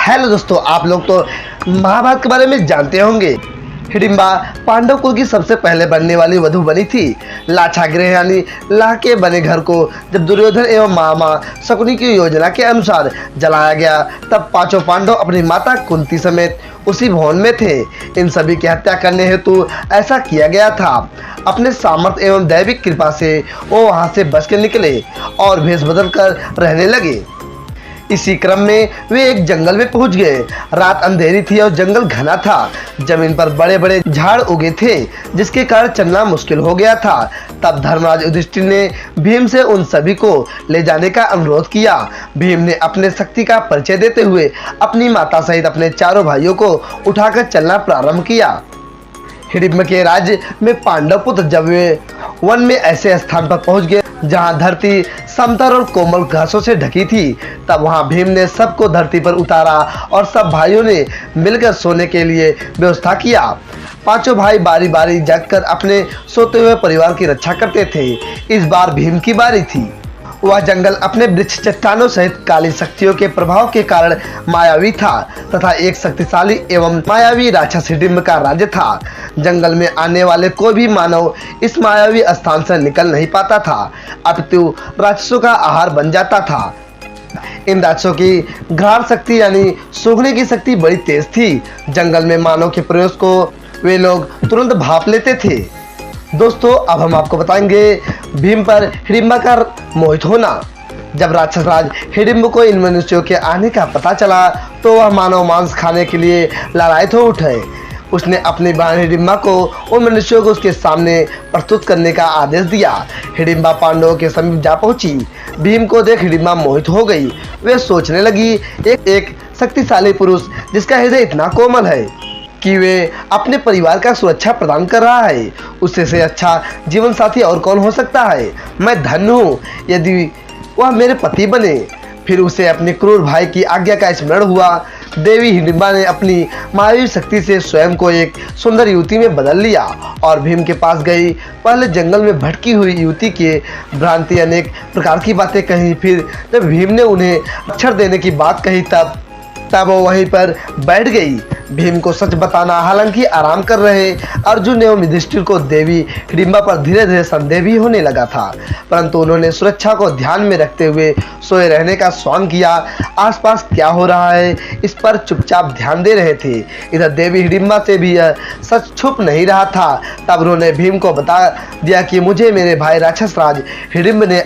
Hello दोस्तों, आप लोग तो महाभारत के बारे में जानते होंगे। हिडिंबा पांडव कुल की सबसे पहले बनने वाली वधू बनी थी। लाक्षागृह यानी लाह के बने घर को जब दुर्योधन एवं मामा शकुनी की योजना के अनुसार जलाया गया, तब पांचों पांडव अपनी माता कुंती समेत उसी भवन में थे। इन सभी की हत्या करने हेतु ऐसा किया गया था। अपने सामर्थ्य एवं दैविक कृपा से वो वहां से बच के निकले और भेष बदल कर रहने लगे। इसी क्रम में वे एक जंगल में पहुंच गए। रात अंधेरी थी और जंगल घना था। जमीन पर बड़े बड़े झाड़ उगे थे, जिसके कारण चलना मुश्किल हो गया था। तब धर्मराज युधिष्ठिर ने भीम से उन सभी को ले जाने का अनुरोध किया। भीम ने अपने शक्ति का परिचय देते हुए अपनी माता सहित अपने चारों भाइयों को उठाकर चलना प्रारंभ किया। हिडिंब के राज्य में पांडव पुत्र जब वे वन में ऐसे स्थान पर पहुंच गए जहां धरती समतल और कोमल घासों से ढकी थी, तब वहां भीम ने सबको धरती पर उतारा और सब भाइयों ने मिलकर सोने के लिए व्यवस्था किया। पांचों भाई बारी बारी जगकर अपने सोते हुए परिवार की रक्षा करते थे। इस बार भीम की बारी थी। वह जंगल अपने वृक्ष चट्टानों सहित काली शक्तियों के प्रभाव के कारण मायावी था तथा एक शक्तिशाली एवं मायावी राक्षस हिडिंब का राज्य था। जंगल में आने वाले कोई भी मानव इस मायावी स्थान से निकल नहीं पाता था, अपितु राक्षसों का आहार बन जाता था। इन राक्षसों की घ्राण शक्ति यानी सूंघने की शक्ति बड़ी तेज थी। जंगल में मानव के प्रवेश को वे लोग तुरंत भांप लेते थे। दोस्तों, अब हम आपको बताएंगे भीम पर हिडिंबा का मोहित होना। जब राक्षस राज हिडिंब को इन मनुष्यों के आने का पता चला तो वह मानव मांस खाने के लिए लालायित हो उठे। उसने अपनी बहन हिडिंबा को उन मनुष्यों को उसके सामने प्रस्तुत करने का आदेश दिया। हिडिंबा पांडवों के समीप जा पहुंची। भीम को देख हिडिंबा मोहित हो गई। वे सोचने लगी, एक शक्तिशाली पुरुष जिसका हृदय इतना कोमल है कि वे अपने परिवार का सुरक्षा प्रदान कर रहा है, उससे से अच्छा जीवन साथी और कौन हो सकता है। मैं धन्य हूँ यदि वह मेरे पति बने। फिर उसे अपने क्रूर भाई की आज्ञा का स्मरण हुआ। देवी हिडिंबा ने अपनी मायावी शक्ति से स्वयं को एक सुंदर युवती में बदल लिया और भीम के पास गई। पहले जंगल में भटकी हुई युवती के भ्रांति अनेक प्रकार की बातें कही। फिर जब भीम ने उन्हें अक्षर देने की बात कही तब वो वहीं पर बैठ गई। भीम को सच बताना, हालांकि आराम कर रहे अर्जुन एवं युधिष्ठिर को देवी हिडिंबा पर धीरे धीरे संदेह भी होने लगा था, परंतु उन्होंने सुरक्षा को ध्यान में रखते हुए सोए रहने का स्वांग किया। आसपास क्या हो रहा है इस पर चुपचाप ध्यान दे रहे थे। इधर देवी हिडिंबा से भी यह सच छुप नहीं रहा था। तब उन्होंने भीम को बता दिया कि मुझे मेरे भाई राक्षस राज हिडिंब ने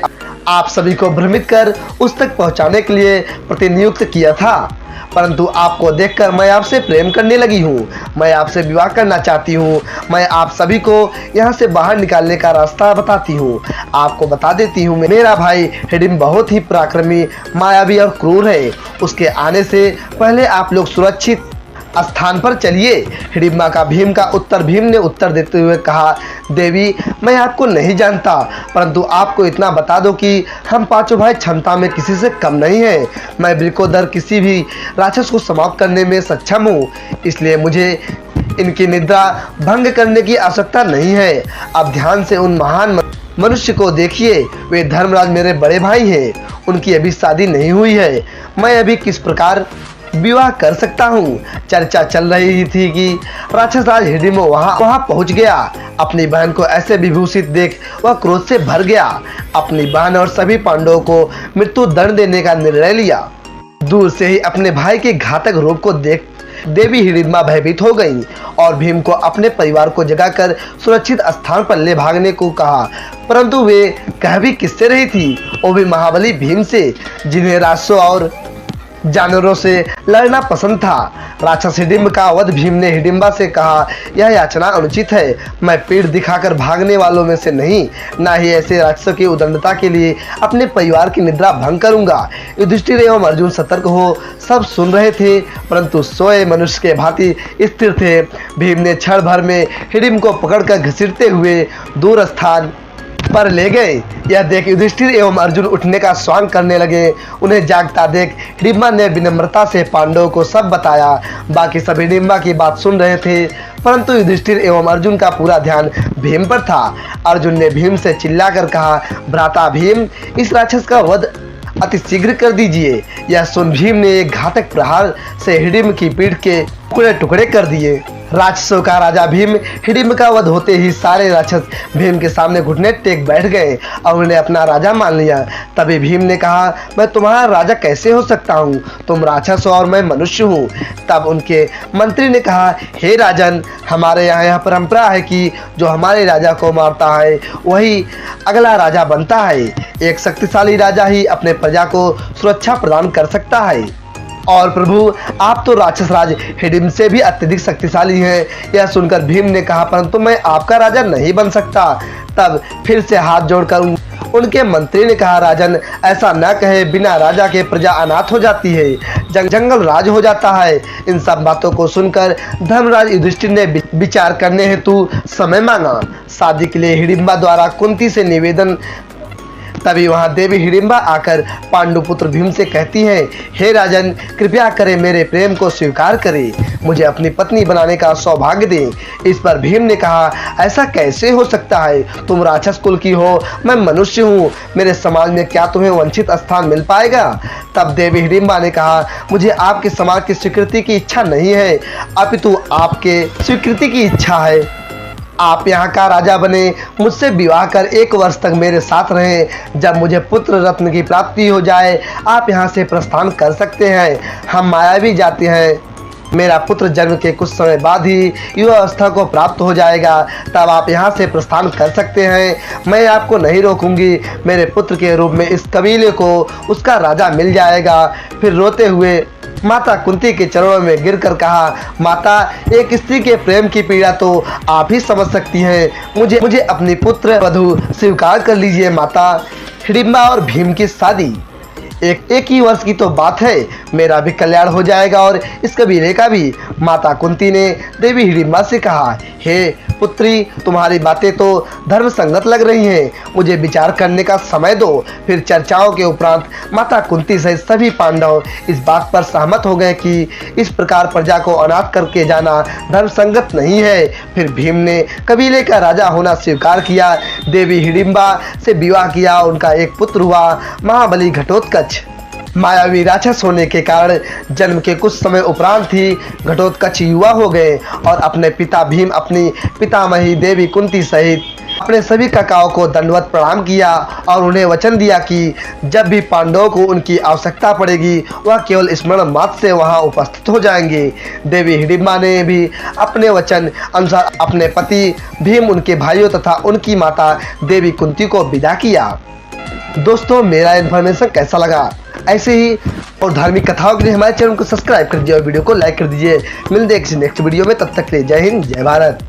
आप सभी को भ्रमित कर उस तक पहुंचाने के लिए प्रतिनियुक्त किया था, परंतु आपको देखकर मैं आपसे प्रेम करने लगी हूँ। मैं आपसे विवाह करना चाहती हूँ। मैं आप सभी को यहाँ से बाहर निकालने का रास्ता बताती हूँ। आपको बता देती हूँ, मेरा भाई हिडिंब बहुत ही पराक्रमी, मायावी और क्रूर है। उसके आने से पहले आप लोग सुरक्षित स्थान पर चलिए। हिडिंबा का भीम ने उत्तर देते हुए कहा, देवी मैं आपको नहीं जानता, परंतु आपको इतना बता दो कि हम पांचों भाई क्षमता में किसी से कम नहीं हैं। मैं बिल्कुल किसी भी राक्षस को समाप्त करने में सक्षम हूँ, इसलिए मुझे इनकी निद्रा भंग करने की आवश्यकता नहीं है। अब ध्यान से उन महान मनुष्य को देखिए। वे धर्मराज मेरे बड़े भाई हैं। उनकी अभी शादी नहीं हुई है। मैं अभी किस प्रकार विवाह कर सकता हूँ। चर्चा चल रही थी कि राक्षस राज हिडिंब वहाँ पहुँच गया। अपनी बहन को ऐसे विभूषित देख वह क्रोध से भर गया। अपनी बहन और सभी पांडवों को मृत्यु दंड देने का निर्णय लिया। दूर से ही अपने भाई के घातक रूप को देख देवी हिडिंबा भयभीत हो गई और भीम को अपने परिवार को जगाकर सुरक्षित स्थान पर ले भागने को कहा, परंतु वे कह भी किससे रही थी, वो भी महाबली भीम से, जिन्हें राक्षसों और जानवरों से लड़ना पसंद था। राक्षस हिडिंब का वध भीम ने हिडिंबा से कहा, यह याचना अनुचित है। मैं पीठ दिखाकर भागने वालों में से नहीं, ना ही ऐसे राक्षसों की उदंडता के लिए अपने परिवार की निद्रा भंग करूंगा। युधिष्ठिर एवं अर्जुन सतर्क हो सब सुन रहे थे, परंतु सोए मनुष्य के भांति स्थिर थे। भीम ने क्षण भर में हिडिंब को पकड़कर घसीटते हुए दूर स्थान पर ले गए। यह देख युधिष्ठिर एवं अर्जुन उठने का स्वांग करने लगे। उन्हें जागता देख हिडिंबा ने विनम्रता से पांडवों को सब बताया। बाकी सब हिडिंबा की बात सुन रहे थे, परंतु युधिष्ठिर एवं अर्जुन का पूरा ध्यान भीम पर था। अर्जुन ने भीम से चिल्लाकर कहा, भ्राता भीम, इस राक्षस का वध अति शीघ्र कर दीजिए। यह सुन भीम ने एक घातक प्रहार से हिडिंब की पीठ के टुकड़े टुकड़े कर दिए। राक्षसों का राजा भीम हिडिंब का वध होते ही सारे राक्षस भीम के सामने घुटने टेक बैठ गए और उन्हें अपना राजा मान लिया। तभी भीम ने कहा, मैं तुम्हारा राजा कैसे हो सकता हूँ? तुम राक्षस हो और मैं मनुष्य हूँ। तब उनके मंत्री ने कहा, हे राजन, हमारे यहाँ यह परंपरा है कि जो हमारे राजा को मारता है वही अगला राजा बनता है। एक शक्तिशाली राजा ही अपने प्रजा को सुरक्षा प्रदान कर सकता है। और प्रभु, आप तो राक्षस राज हिडिंब से भी अत्यधिक शक्तिशाली हैं। यह सुनकर भीम ने कहा, परंतु मैं आपका राजा नहीं बन सकता। तब फिर से हाथ जोड़कर उनके मंत्री ने कहा, राजन, ऐसा न कहे, बिना राजा के प्रजा अनाथ हो जाती है, जंगल राज हो जाता है। इन सब बातों को सुनकर धर्मराज युधिष्ठिर ने विचार करने हेतु समय मांगा। शादी के लिए हिडिंबा द्वारा कुंती से निवेदन। तभी वहां देवी हिडिंबा आकर पांडुपुत्र भीम से कहती हैं, हे राजन, कृपया करें, मेरे प्रेम को स्वीकार करें, मुझे अपनी पत्नी बनाने का सौभाग्य दें। इस पर भीम ने कहा, ऐसा कैसे हो सकता है? तुम राक्षस कुल की हो, मैं मनुष्य हूँ, मेरे समाज में क्या तुम्हें वंचित स्थान मिल पाएगा? तब देवी हिडिंबा ने कहा, मुझे आपके समाज की स्वीकृति की इच्छा नहीं है, अपितु आपके स्वीकृति की इच्छा है। आप यहाँ का राजा बने, मुझसे विवाह कर 1 वर्ष तक मेरे साथ रहें। जब मुझे पुत्र रत्न की प्राप्ति हो जाए, आप यहाँ से प्रस्थान कर सकते हैं। हम मायावी जाति हैं। मेरा पुत्र जन्म के कुछ समय बाद ही युवावस्था को प्राप्त हो जाएगा, तब आप यहाँ से प्रस्थान कर सकते हैं। मैं आपको नहीं रोकूंगी। मेरे पुत्र के रूप में इस कबीले को उसका राजा मिल जाएगा। फिर रोते हुए माता कुंती के चरणों में गिरकर कहा, माता, एक स्त्री के प्रेम की पीड़ा तो आप ही समझ सकती हैं। मुझे अपनी पुत्र वधू स्वीकार कर लीजिए माता। हिडिंबा और भीम की शादी एक ही वर्ष की तो बात है, मेरा भी कल्याण हो जाएगा और इस कबीले का भी। माता कुंती ने देवी हिडिंबा से कहा, हे पुत्री, तुम्हारी बातें तो धर्म संगत लग रही हैं, मुझे विचार करने का समय दो। फिर चर्चाओं के उपरांत माता कुंती सहित सभी पांडव इस बात पर सहमत हो गए कि इस प्रकार प्रजा को अनाथ करके जाना धर्म संगत नहीं है। फिर भीम ने कबीले का राजा होना स्वीकार किया, देवी हिडिंबा से विवाह किया, उनका एक पुत्र हुआ, महाबली घटोत्कच। मायावी राक्षस होने के कारण जन्म के कुछ समय उपरांत ही घटोत्कच युवा हो गए और अपने पिता भीम, अपनी पितामही देवी कुंती सहित अपने सभी काकाओं को दंडवत प्रणाम किया और उन्हें वचन दिया कि जब भी पांडवों को उनकी आवश्यकता पड़ेगी वह केवल स्मरण मात्र से वहां उपस्थित हो जाएंगे। देवी हिडिंबा ने भी अपने वचन अनुसार अपने पति भीम, उनके भाइयों तथा उनकी माता देवी कुंती को विदा किया। दोस्तों, मेरा इन्फॉर्मेशन कैसा लगा? ऐसे ही और धार्मिक कथाओं के लिए हमारे चैनल को सब्सक्राइब कर दीजिए और वीडियो को लाइक कर दीजिए। मिलते हैं किसी नेक्स्ट वीडियो में, तब तक के लिए जय हिंद, जय भारत।